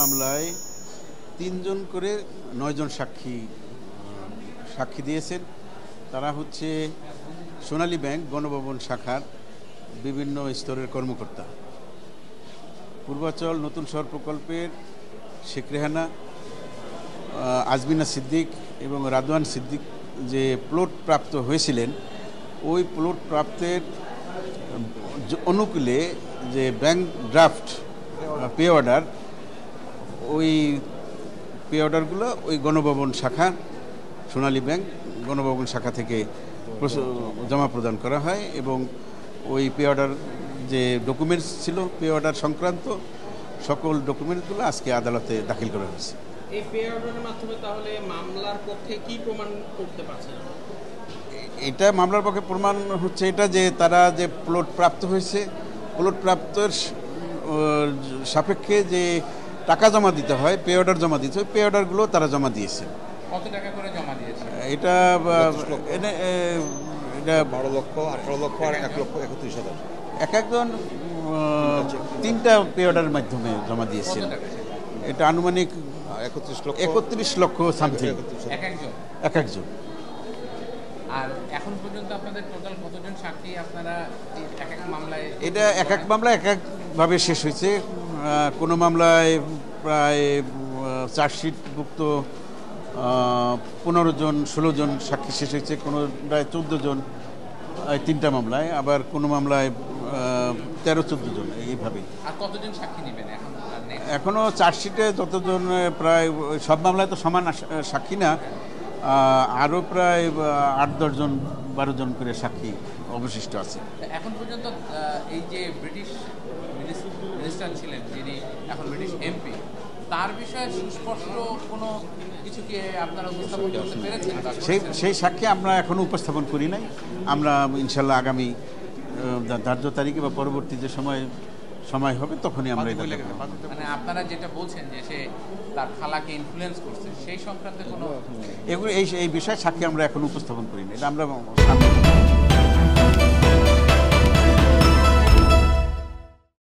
মামলায় ৩ জন করে ৯ জন সাক্ষী দিয়েছেন। তারা হচ্ছে সোনালী ব্যাংক গণভবন শাখার বিভিন্ন স্তরের কর্মকর্তা। পূর্বাচল নতুন শহর প্রকল্পের শেখ রেহানা, আজমিনা সিদ্দিক এবং রাদওয়ান সিদ্দিক যে প্লট প্রাপ্ত হয়েছিলেন, ওই প্লট প্রাপ্তের অনুকূলে যে ব্যাংক ড্রাফট পে অর্ডার, ওই পে অর্ডারগুলো ওই গণভবন শাখা, সোনালী ব্যাংক গণভবন শাখা থেকে জমা প্রদান করা হয় এবং ওই পে অর্ডার যে ডকুমেন্টস ছিল পে অর্ডার সংক্রান্ত সকল ডকুমেন্টসগুলো আজকে আদালতে দাখিল করা হয়েছে। এই পে অর্ডারের মাধ্যমে তাহলে মামলার পক্ষে কি প্রমাণ করতে পারছেন? এটা মামলার পক্ষে প্রমাণ হচ্ছে এটা যে তারা যে প্লট প্রাপ্ত হয়েছে, প্লট প্রাপ্তের সাপেক্ষে যে টাকা জমা দিতে হয়, পে অর্ডার জমা দিতে হয়, পে অর্ডারগুলো তারা জমা দিয়েছে। কত টাকা করে জমা দিয়েছে? এটা 12 লক্ষ, 18 লক্ষ আর 1,31,000 এক একজন 3টা পে অর্ডারের মাধ্যমে জমা দিয়েছেন। এটা আনুমানিক 31 লক্ষ সামথিং এক একজন। আর এখন পর্যন্ত আপনাদের টোটাল কতজন সাক্ষী আপনারা এক এক মামলায়? এটা এক এক মামলায় এক একভাবে শেষ হয়েছে। কোনো মামলায় প্রায় চার্জশিটভুক্ত 15 জন 16 জন সাক্ষী শেষ হয়েছে, কোনো প্রায় 14 জন 3টা মামলায়, আবার কোনো মামলায় 13-14 জন, এইভাবে। আর কতজন সাক্ষী নেবেন এখন? এখনও চার্জশিটে যতজন, প্রায় সব মামলায় তো সমান সাক্ষী না, আরও প্রায় 8-10 জন 12 জন করে সাক্ষী অবশিষ্ট আছে। এখন পর্যন্ত এই যে ব্রিটিশ মিনিস্টার ছিলেন, যিনি এখন ব্রিটিশ এমপি, তার বিষয়ে সুস্পষ্ট কোনো কিছু কি আপনারা উপস্থাপন করতে পেরেছেন? সেই সাক্ষী আমরা এখনো উপস্থাপন করি নাই। আমরা ইনশাল্লাহ আগামী ধার্য তারিখে বা পরবর্তী যে সময় হবে তখনই আমরা এটা দেখব। মানে আপনারা যেটা বলছেন যে সে তার খালাকে ইনফ্লুয়েন্স করছে, সেই সংক্রান্ত কোনো এই বিষয়ে সাক্ষী আমরা এখন উপস্থাপন করি না, এটা আমরা সামনে